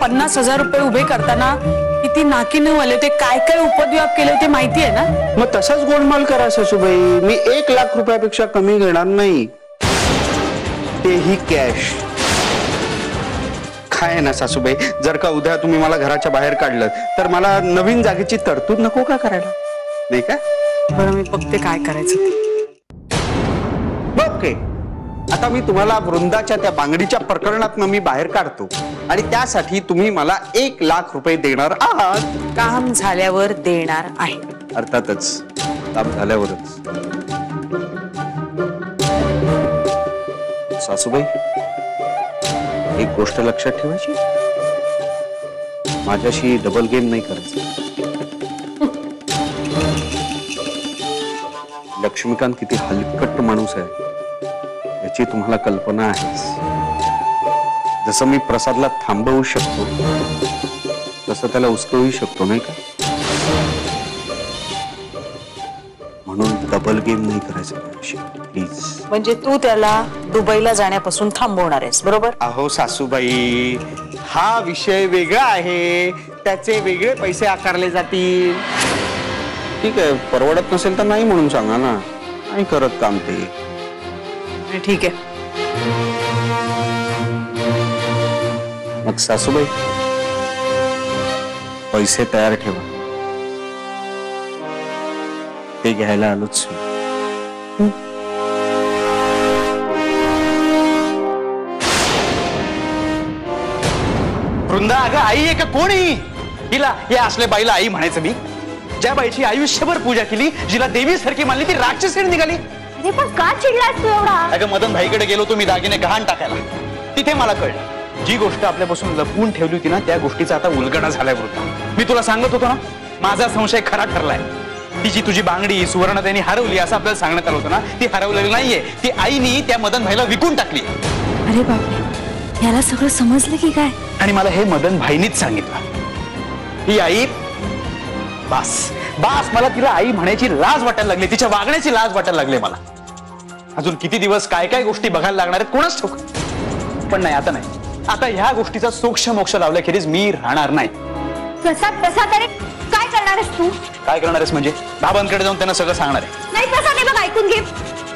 50,000 रुपये उभे करताना किती नाकीने वले ते काय काय उपद्व्याप केले ते माहिती आहे ना? मग तसाच गोलमाल करा सासूबाई, मी 1 लाख रुपयापेक्षा कमी घेणार नाही, तेही कॅश. काय आहे ना सासूबाई, जर का उद्या तुम्ही मला घराच्या बाहेर काढलं तर मला नवीन जागेची तरतूद नको का करायला, नाही का? बरं मी बघते काय करायचं ते. ओके, आता मी तुम्हाला वृंदाच्या त्या बांगडीच्या प्रकरणातनं मी बाहेर काढतो आणि त्यासाठी तुम्ही मला 1 लाख रुपये देणार आहात. काम झाल्यावर देणार आहे. अर्थातच काम झाल्यावरच. सासूबाई, एक गोष्ट लक्षात ठेवायची, माझ्याशी डबल गेम नाही करायचं. लक्ष्मीकांत किती हलकट माणूस आहे याची तुम्हाला कल्पना आहेच. जसं मी प्रसादला थांबवू शकतो तसं त्याला उचलूही शकतो, नाही का? म्हणून डबल गेम नाही करायचं प्लीज. म्हणजे तू त्याला दुबईला जाण्यापासून थांबवणार आहेस, बरोबर? अहो सासूबाई, हा विषय वेगळा आहे, त्याचे वेगळे पैसे आकारले जातील. ठीक आहे, परवडत नसेल तर नाही म्हणून सांगा ना, नाही करत काम ते. ठीक आहे. मग सासूबाई, पैसे तयार ठेवा, ते घ्यायला आलोच. वृंदा, अगं आई आहे का कोणी? हिला या असल्या बाईला आई म्हणायचं मी? ज्या बाईची आयुष्यभर पूजा केली, जिला देवी सारखी मानली, ती राक्षसीण निघाली. अरे पण का चिडलास तू एवढा? अगं मदन भाईकडे गेलो तुम्ही दागिने गहाण टाकायला, तिथे मला कळलं जी गोष्ट आपल्यापासून लपवून ठेवली होती ना, त्या गोष्टीचा आता उलगडा झालाय वृंदा. मी तुला सांगत होतो ना, माझा संशय खरा ठरलाय. ती जी तुझी बांगडी सुवर्ण त्यांनी हरवली असं आपल्याला सांगण्यात आलं होतं ना, ती हरवलेली नाहीये, ती आईनी त्या मदन भाईला विकून टाकली. अरे बापरे, याला सगळं समजलं की काय? आणि मला हे मदन भाईनीच सांगितलं. ही आई बास बास, मला तिला आई म्हणायची लाज वाटायला लागली, तिच्या वागण्याची लाज वाटायला लागली मला. अजून किती दिवस काय काय गोष्टी बघायला लागणार आहेत कोणाच ठाऊक. पण नाही, आता नाही. आता ह्या गोष्टीचा सोक्ष मोक्ष लावल्याखेरीज मी राहणार नाही. प्रसाद, प्रसाद, अरे काय करणार आहेस तू? काय करणार आहेस म्हणजे? बाबांकडे जाऊन त्यांना सगळं सांगणार आहे. नाही प्रसाद, हे बघ, ऐकून घे,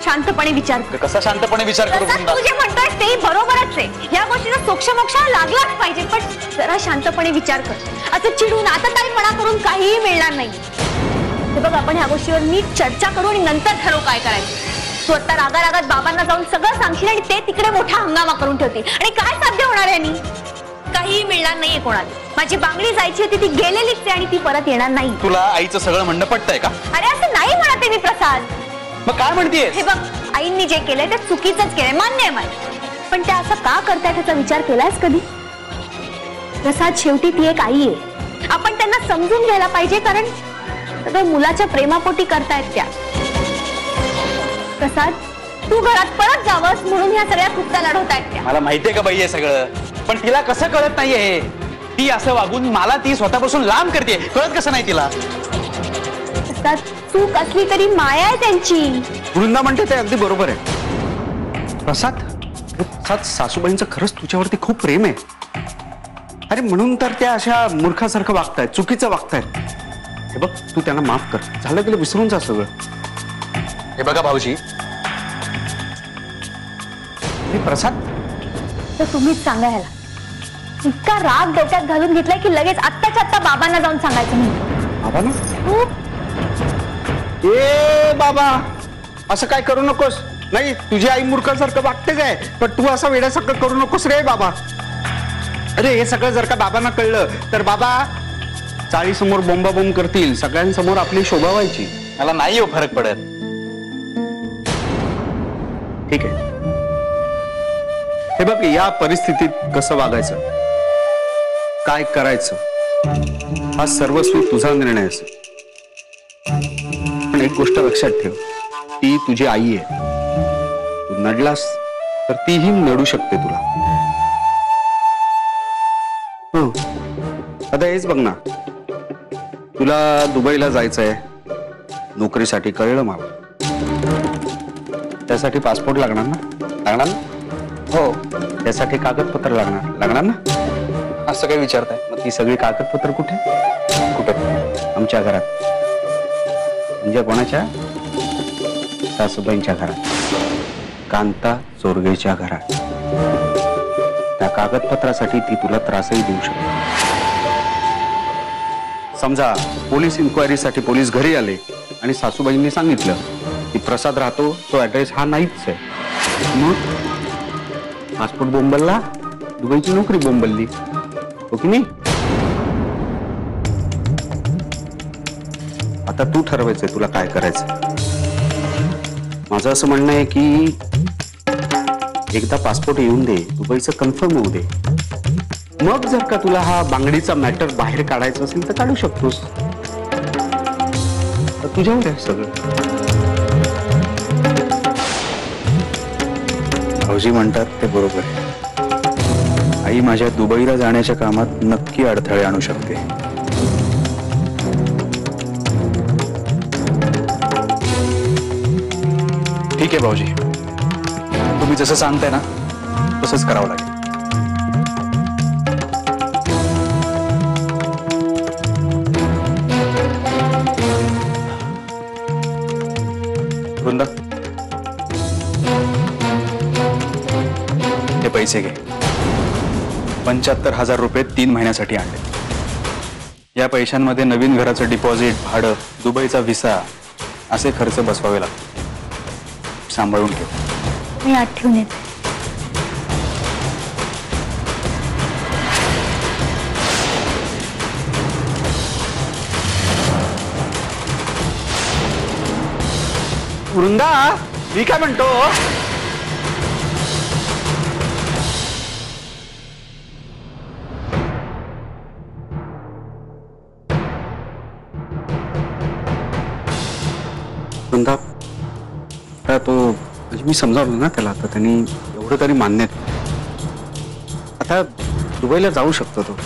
शांतपणे विचार कर. कसा शांतपणे विचार करू? तू जे म्हणतोयस ते बरोबरच आहे, या गोष्टीचा सोक्ष मोक्ष लागलाच पाहिजे, पण जरा शांतपणे विचार कर. असं चिडून आता ताईपणा करून काहीही मिळणार नाही. हे बघ, आपण ह्या गोष्टीवर नीट चर्चा करू आणि नंतर ठरवू काय करायचं. तू आता रागारागात बाबांना जाऊन सगळं सांगशील आणि ते तिकडे मोठा हंगामा करून ठेवतील, आणि काय साध्य होणार आहे? यांनी काहीही मिळणार नाहीये कोणाला. माझी बांगडी जायची होती, ती गेलेलीच आहे आणि ती परत येणार नाही. तुला आईचं सगळं म्हणणं पटतंय का? अरे असं नाही म्हणते मी प्रसाद. मग काय म्हणतेय? हे बघ, आईंनी जे केलंय ते चुकीचंच केलंय, मान्य आहे मला, पण त्या असं का करतायत त्याचा विचार केलायस कधी? प्रसाद, शेवटी ती एक आई आहे, आपण त्यांना समजून घ्यायला पाहिजे, कारण सगळं मुलाच्या प्रेमापोटी करतायत त्या. प्रसाद, तू घरात परत जावंस म्हणून ह्या सगळ्या कुत्ता लढवतायत त्या. मला माहितीये का बाई हे सगळं, पण तिला कसं कळत नाहीये? ती असं वागून मला ती स्वतःपासून लांब करते, कळत कसं नाही तिला? प्रसाद, चूक असली तरी माया आहे त्यांची. वृंदा म्हणते ते अगदी बरोबर आहे. प्रसाद, प्रसाद, सासूबाईंचं खरंच तुझ्यावरती खूप प्रेम आहे. अरे म्हणून तर त्या अशा मूर्खासारखं वागतायत, चुकीचं वागतायत. हे बघ, तू त्यांना माफ कर, झालं गेलं विसरून जा सगळं. हे बघा भाऊजी, प्रसाद, तर तुम्हीच सांगा ह्याला, इतका राग डोक्यात घालून घेतलाय की लगेच आत्ताच्या आत्ता बाबांना जाऊन सांगायचं म्हणतो. बाबा ना? ए बाबा, असं काय करू नकोस. नाही, तुझी आई मूर्खासारखं वागते काय, पण तू असं वेड्यासारखं करू नकोस रे बाबा. अरे हे सगळं जर का बाबांना कळलं तर बाबा चाळीसमोर बोंबाबोंब करतील, सगळ्यांसमोर आपली शोभा व्हायची. मला नाही हो फरक पडत. ठीक आहे, हे बघ, या परिस्थितीत कसं वागायचं, काय करायचं, हा सर्वस्वी तुझा निर्णय असेल. पण एक गोष्ट लक्षात ठेव, ती तुझी आई आहे. तू नडलास तर तीही नडू शकते तुला. हो, आता हेच बघ ना, तुला दुबईला जायचंय नोकरीसाठी, कळलं मला. त्यासाठी पासपोर्ट लागणार ना? लागणार ना? हो, त्यासाठी कागदपत्र लागणार ना? असं काही विचारताय? मग ती सगळी कागदपत्र कुठे? कुठं? आमच्या घरात. म्हणजे कोणाच्या? सासूबाईंच्या घरात, कांता चोरगेच्या घरात. त्या कागदपत्रासाठी ती तुला त्रासही देऊ शकते. समजा पोलीस इन्क्वायरीसाठी पोलीस घरी आले आणि सासूबाईंनी सांगितलं की प्रसाद राहतो तो ऍड्रेस हा नाहीच आहे, मग पासपोर्ट बोंबलला, दुबईची नोकरी बोंबलली, हो की नाही? आता तू ठरवायचंय तुला काय करायचं. माझं असं म्हणणं आहे की एकदा पासपोर्ट येऊन दे, दुबईचं कन्फर्म होऊ दे, मग जर का तुला हा बांगडीचा मॅटर बाहेर काढायचा असेल तर काढू शकतोस. तर तुझ्यावर आहे सगळं. भाऊजी म्हणतात ते बरोबर आहे. आई माझ्या दुबईला जाण्याच्या कामात नक्की अडथळे आणू शकते. ठीक आहे भाऊजी, तुम्ही जसं सांगताय ना तसंच करावं लागेल. वृंदा, हे पैसे घे. 75,000 रुपये 3 महिन्यासाठी आणले. या पैशांमध्ये नवीन घराचं डिपॉझिट, भाडं, दुबईचा व्हिसा असे खर्च बसवावे लागतात. सांभाळून ठेव. मी आठवण येते. वृंदा, मी काय म्हणतो, वृंदा, आता तो म्हणजे मी समजावलं ना त्याला, आता त्यांनी एवढं तरी मान्य केलं. आता दुबईला जाऊ शकतो तो.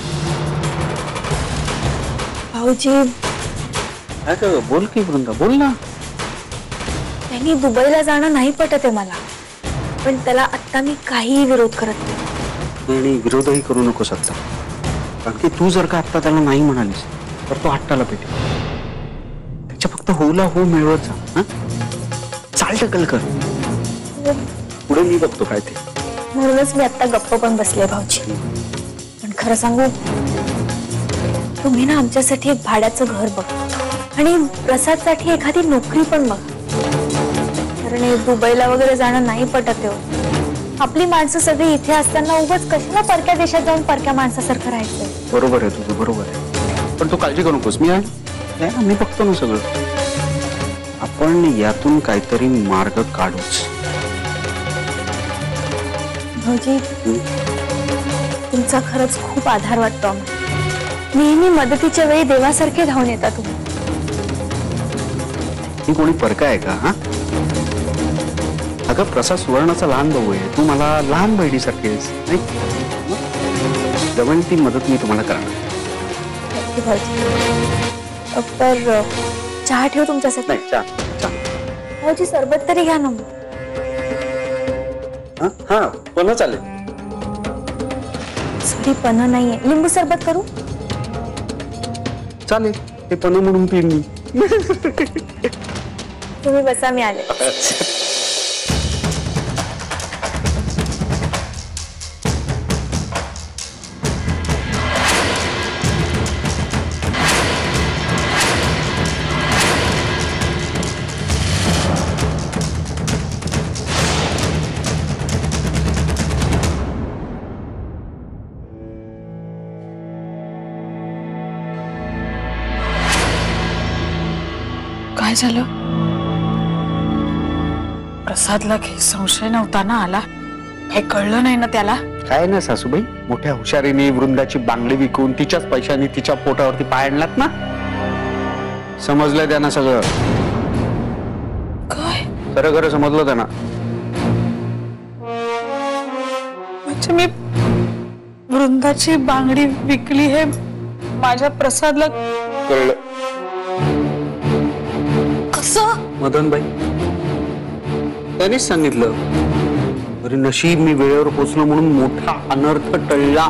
भाऊजी, काय कर, बोल की वृंदा, बोल ना. त्यांनी दुबईला जाणं नाही पटत आहे मला, पण त्याला आता मी काहीही विरोध करत नाही. आणि विरोधही करू नकोस आता, कारण की तू जर का आता त्याला नाही म्हणालीस तर तो हट्टाला पेटेल. त्याच्या फक्त होऊला हो मिळवत जा. हा, चाल टकल कर, पुढे मी बघतो काय ते. म्हणूनच मी आता गप्प पण बसले भाऊजी. पण खरं सांगू, तुम्ही ना आमच्यासाठी एक भाड्याचं घर बघ आणि प्रसादसाठी एखादी नोकरी पण बघ. कारण हे दुबईला वगैरे जाणं नाही पटत आहे. आपली माणसं सगळी इथे असताना उगाच कशाला परक्या देशात जाऊन परक्या माणसासारखं राहायचं. बरोबर आहे तुझं, बरोबर आहे. पण तू काळजी करू नकोस, मी आहे, मी बघतो ना सगळं. आपण यातून काहीतरी मार्ग काढूच. भाऊजी, तुमचा खरंच खूप आधार वाटतो आम्हाला. नेहमी मदतीच्या वेळी देवासारखे धावून येता तुम्ही. ही कोणी परका आहे का? हा, अगं प्रसाद सुवर्णाचा लहान भाऊ आहे, तू मला लहान बहिणीसारखी आहेस, नाही? जवळ ती मदत मी तुम्हाला करणार. तर चहा ठेव तुमच्यासाठी. नाही, चहा. भाऊजी, सरबत तरी घ्या ना. हा, पण चालेल. सॉरी, पण नाहीये. लिंबू सरबत करू? चालेल, ते पण म्हणून पिईन मी. तुम्ही बसा, मी आले. काय झालं? प्रसादला काही संशय नव्हता ना आला? काही कळलं नाही ना त्याला? काय ना सासूबाई, मोठ्या हुशारीने वृंदाची बांगडी विकून तिच्याच पैशाने तिच्या पोटावरती पाय आणलात ना. समजलं त्यांना सगळं. काय? खरं खरं समजलं त्यांना. म्हणजे मी वृंदाची बांगडी विकली हे माझ्या प्रसादला कळलं. कसं? मदनबाई त्यांनीच सांगितलं. अरे नशीब मी वेळेवर पोचलो म्हणून मोठा अनर्थ टळला.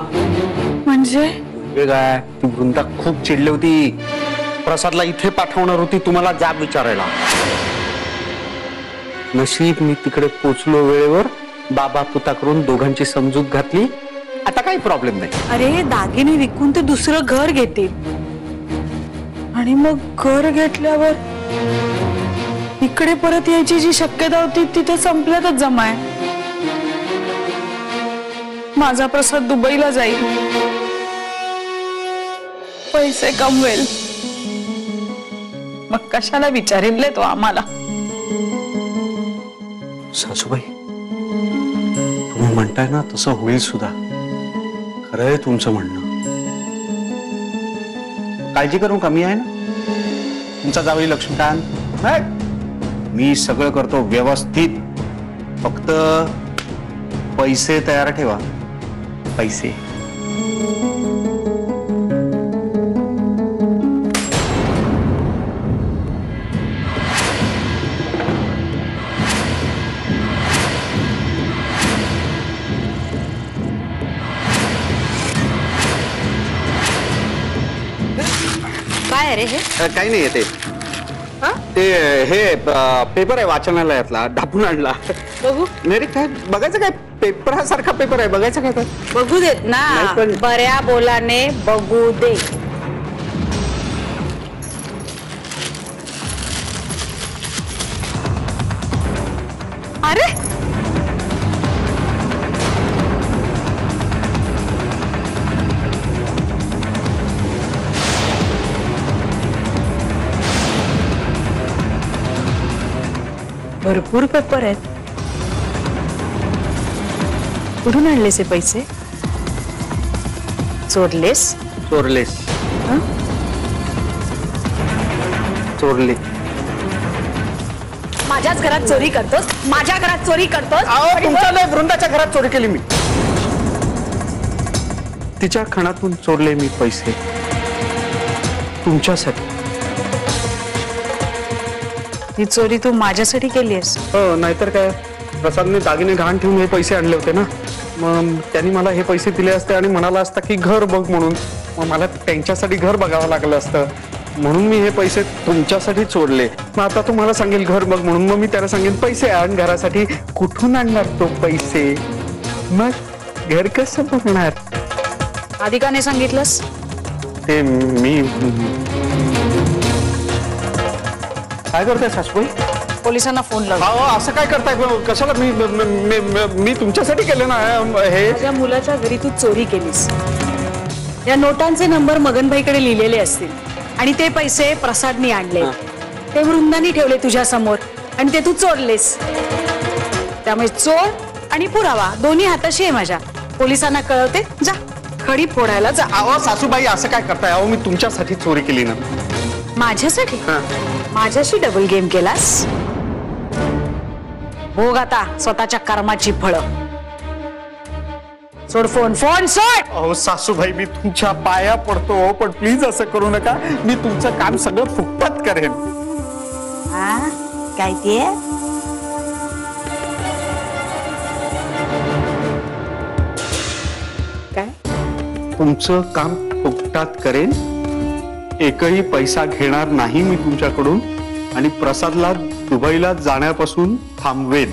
म्हणजे म्हणजे हे काय ती वृंदा खूप चिडली होती. प्रसादला इथे पाठवणार होती तुम्हाला जाब विचारायला. नशीब मी तिकडे पोचलो वेळेवर. बाबा पुता करून दोघांची समजूत घातली. आता काही प्रॉब्लेम नाही. अरे दागिने विकून ते दुसरं घर घेतील आणि मग घर घेतल्यावर इकडे परत यायची जी शक्यता होती तिथे संपल्यातच जमाय. माझा प्रसाद दुबईला जाईल, पैसे कमवेल, मग कशाला विचारेल तो आम्हाला. सासूबाई तुम्ही म्हणताय ना तसं होईल सुद्धा. खरंय तुमचं म्हणणं. काळजी करून कमी आहे ना तुमचा जावई लक्ष्मीकांत. मी सगळं करतो व्यवस्थित. फक्त पैसे तयार ठेवा. पैसे काय रे हे? काही नाही येते ते हे पेपर आहे वाचनालयातला ढापून आणला. बघू नाही रे काय बघायचं काय पेपर सारखा पेपर आहे बघायचं काय तर. बघू देत ना. नाही पण- बऱ्या बोलाने बघू दे. अरे भरपूर पेपर आहेत. कुठून आणलेस हे पैसे? चोरलेस? चोरलेस हं? चोरले. माझ्याच घरात चोरी करतोस, माझ्या घरात चोरी करतोस. तुमच्या नाही वृंदाच्या घरात चोरी केली मी. तिच्या खणातून चोरले मी पैसे तुमच्यासाठी. ही चोरी तू माझ्यासाठी केलीस? हो नाहीतर काय. प्रसादने दागिने गहाण ठेवून हे पैसे आणले होते ना. मग त्यांनी मला हे पैसे दिले असते आणि म्हणाला असता की घर बघ म्हणून. मग मला त्यांच्यासाठी घर बघावं लागलं असतं म्हणून मी हे पैसे तुमच्यासाठी चोरले. मग आता तुम्हाला सांगेल घर बघ म्हणून. मग मी त्याला सांगेन पैसे आण घरासाठी. कुठून आणणार तो पैसे? मग घर कसं बघणार? आधी का नाही सांगितलंस? ते मी काय करताय सासूबाई? पोलिसांना फोन लाव. असं काय करताय? कशाला? मी तुमच्यासाठी केलं ना हे. माझ्या मुलाच्या घरी तू चोरी केलीस. या नोटांचे नंबर मगनभाईकडे लिहिलेले असतील आणि ते पैसे प्रसादनी आणले. ते वृंदानी ठेवले तुझ्या समोर आणि ते तू चोरलेस. त्यामुळे चोर आणि पुरावा दोन्ही हाताशी आहे माझ्या. पोलिसांना कळवते. जा खडी फोडायला जा. अहो सासूबाई असं काय करताय? अहो मी तुमच्यासाठी चोरी केली ना. माझ्यासाठी? माझ्याशी डबल गेम केलास? भोग आता स्वतःच्या कर्माची फळं. सोड फोन. फोन सोड. अहो सासूबाई मी तुमच्या पाया पडतो पण प्लीज असं करू नका. मी तुमचं काम सगळं फुकटात करेन. काय ते? काय? तुमचं काम फुकटात करेन. एकही पैसा घेणार नाही मी तुमच्याकडून आणि प्रसादला दुबईला जाण्यापासून थांबवेन.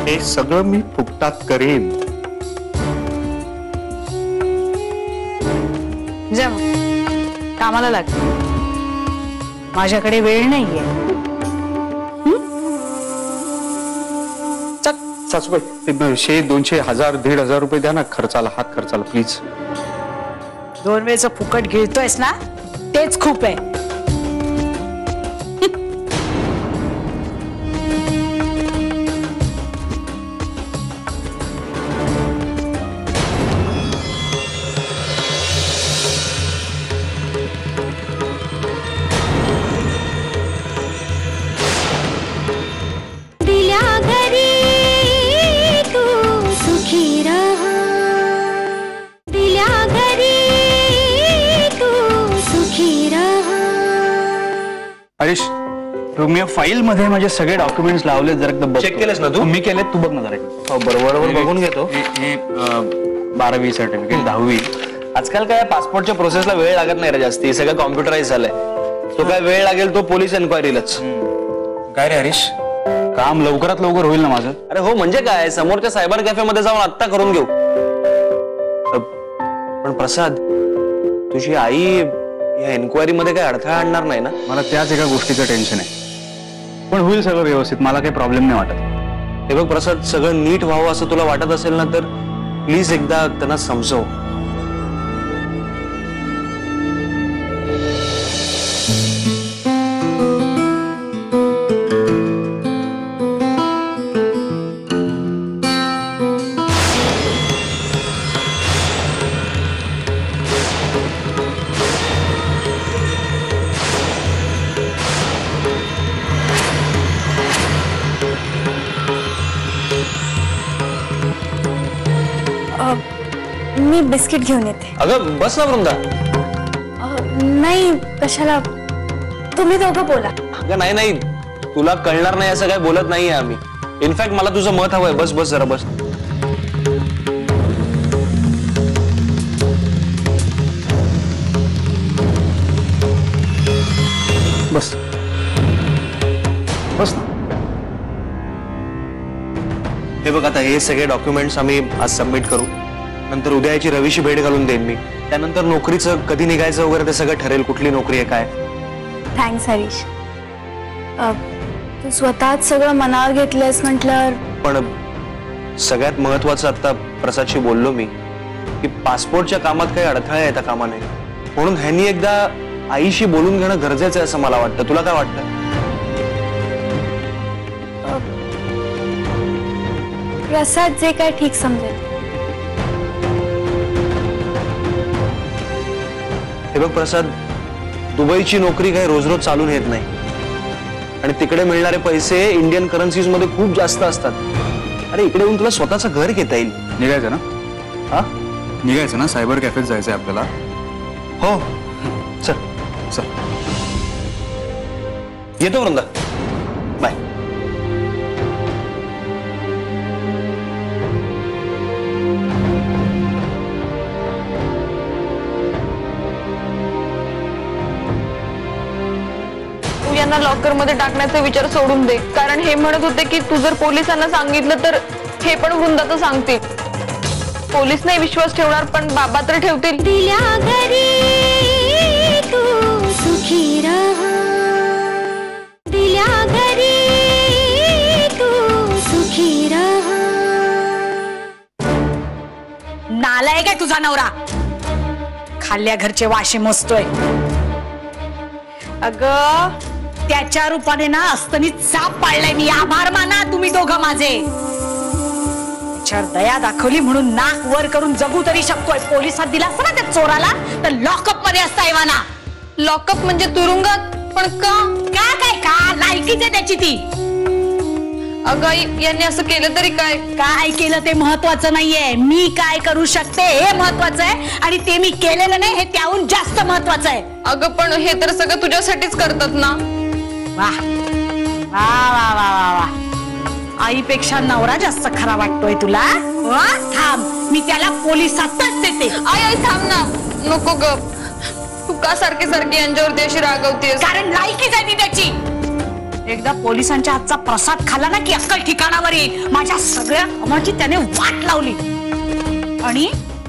हे सगळं मी फुकटात करेन. जा कामाला लाग. माझ्याकडे वेळ नाहीये. सासूबाई ते 100, 200, 1000, 1500 रुपये द्या ना खर्चाला. हात खर्चाला प्लीज. 2 वेळचं फुकट गिळतोयस ना तेच खूप आहे. हरीश तुम्ही फाईल मध्ये माझे सगळे डॉक्युमेंट्स लावले. जरा चेक केलेस ना तू? मी केले. तू बघ ना जरा. बरोबर बघून घेतो. हे 12वी सर्टिफिकेट, 10वी, आजकाल काय पासपोर्टच्या प्रोसेसला वेळ लागत नाही रे जास्ती, सगळं कॉम्प्युटराइज झालंय. तो काय वेळ लागेल तो पोलीस एन्क्वायरीलाच. काय रे हरीश, काम लवकरात लवकर होईल ना माझं? अरे हो, म्हणजे काय, समोरच्या सायबर कॅफे मध्ये जाऊन आत्ता करून घेऊ. पण प्रसाद, तुझी आई या एन्क्वायरी मध्ये काही अडथळा आणणार नाही ना? मला त्याच एका गोष्टीचं टेन्शन आहे, पण होईल सगळं व्यवस्थित, मला काही प्रॉब्लेम नाही वाटत. हे बघ प्रसाद, सगळं नीट व्हावं असं तुला वाटत असेल ना तर प्लीज एकदा त्यांना समजव. मी बिस्किट घेऊन येते. अगं बस ना वृंदा. नाही, कशाला, तुम्ही दोघं बोला. अगं नाही नाही, तुला कळणार नाही असं काय बोलत नाहीये आम्ही. इनफॅक्ट मला तुझं मत हवंय. बस बस जरा बस. बस बस ना. हे बघ, आता हे सगळे डॉक्युमेंट्स आम्ही आज सबमिट करू. नंतर उद्या याची रवीशी भेट घालून देईन मी. त्यानंतर नोकरीचं कधी निघायचं वगैरे ते सगळं ठरेल, कुठली नोकरी आहे काय. थँक्स हरीश. तू स्वतःच सगळं मनावर घेतलंस म्हटल्यावर. पण सगळ्यात महत्वाचं आता प्रसादशी बोललो मी की पासपोर्टच्या कामात काही अडथळा येता कामा नये, म्हणून ह्यांनी एकदा आईशी बोलून घेणं गरजेचं आहे असं मला वाटतं. तुला काय वाटतं? प्रसाद जे काय ठीक समजेल. हे बघ प्रसाद, दुबईची नोकरी काही रोज रोज चालून येत नाही आणि तिकडे मिळणारे पैसे इंडियन करन्सीज मध्ये खूप जास्त असतात. अरे इकडे येऊन तुला स्वतःचं घर घेता येईल. निघायचं ना? हा, निघायचं ना, सायबर कॅफेत जायचंय आपल्याला. हो चल चल. येतो वृंदा, बाय. यांना लॉकर मध्ये टाकण्याचा विचार सोडून दे, कारण हे म्हणत होते की तू जर पोलिसांना सांगितलं तर हे पण वृंदाचं सांगतील. पोलीस नाही विश्वास ठेवणार, पण बाबा तर ठेवतील. दिल्या घरी तू सुखी रहा, दिल्या घरी तू सुखी रहा. नालायक आहे तुझा नवरा, खाल्ल्या घरचे वाशे मोजतोय. अगं त्याच्या रूपाने ना असतानी साप पाळलाय मी. आभार माना तुम्ही दोघं माझे. त्याच्यावर दया दाखवली म्हणून नाक वर करून जगू तरी शकतोय. पोलिसात दिला असता ना त्या चोराला तर लॉकअप मध्ये असता एवाना. लॉकअप म्हणजे तुरुंगात? पण का? का काय का लायकीच आहे त्याची ती. अगं आई, यांनी असं केलं तरी काय? काय केलं ते महत्वाचं नाहीये, मी काय करू शकते हे महत्वाचं आहे. आणि ते मी केलेलं नाही हे त्याहून जास्त महत्वाचं आहे. अगं पण हे तर सगळं तुझ्यासाठीच करतात ना. वा वा वा वा वा वा. आईपेक्षा नवरा जास्त खरा वाटतोय तुला? वा, थांब, मी त्याला पोलिसातच देते. आई आई थांब ना. नको ग, तू का सारखी सारखी यांच्यावरती अशी रागवतेस? कारण लायकीच आहे ती त्याची. एकदा पोलिसांच्या हातचा प्रसाद खाला ना की अक्कल ठिकाणावर येईल. माझ्या सगळ्या कामाची त्याने वाट लावली आणि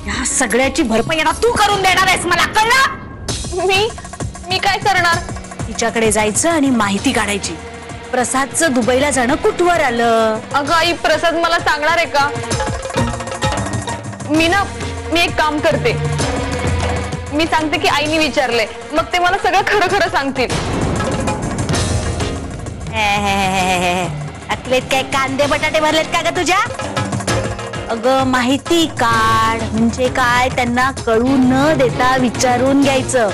या सगळ्याची भरपाई आता तू करून देणार आहेस, मला कळलं? मी काय करणार? तिच्याकडे जायचं आणि माहिती काढायची. प्रसादचं दुबईला जाणं कुठवर आलं? अगं आई, प्रसाद मला सांगणार आहे का? मी एक काम करते. मी सांगते की आईने विचारले, मग ते मला सगळं खरं खरं सांगतील. अकलेत काय कांदे बटाटे भरलेत का ग तुझ्या? अगं माहिती काढ म्हणजे काय, त्यांना कळू न देता विचारून घ्यायचं.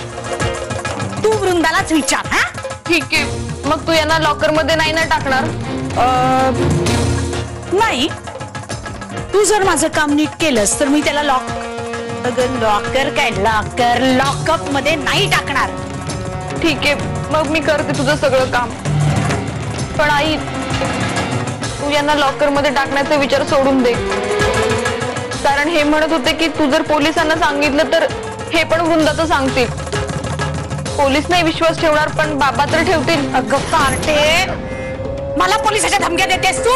तू वृंदालाच विचार. हा ठीक आहे, मग तू यांना लॉकर मध्ये नाही ना टाकणार? नाही, तू जर माझं काम नीट केलंस तर मी त्याला लॉकर काय लॉकअप मध्ये नाही टाकणार. ठीक आहे, मग मी करते तुझं सगळं काम. पण आई, तू यांना लॉकर मध्ये टाकण्याचा विचार सोडून दे. कारण हे म्हणत होते की तू जर पोलिसांना सांगितलं तर हे पण वृंदाचं सांगतील. पोलीस नाही विश्वास ठेवणार पण बाबा तर ठेवतील. अगं कार्टे, मला पोलिसाच्या धमक्या देतेस तू?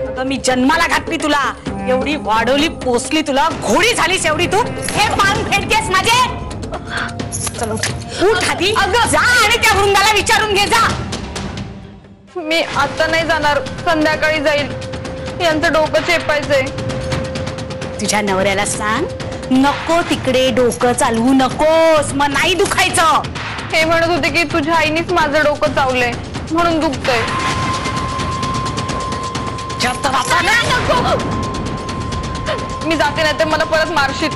अगं मी जन्माला घातली तुला, एवढी वाढवली पोसली तुला, घोडी झालीस एवढी तू, हे पान फेडतेस माझे? चलो उठ आधी, जा आणि त्या वृंदाला विचारून घे जा. मी आता नाही जाणार, संध्याकाळी जाईल. यांचं डोकं चेपायचंय. तुझ्या नवऱ्याला सांग नको तिकडे डोकं चालवू नकोस, मग नाही दुखायचं. हे म्हणत होते की तुझ्या आईनीच माझं डोकं चावलंय म्हणून दुखतंय. जास्त वापरा ना. मी जाते नाही तर मला परत मारशील.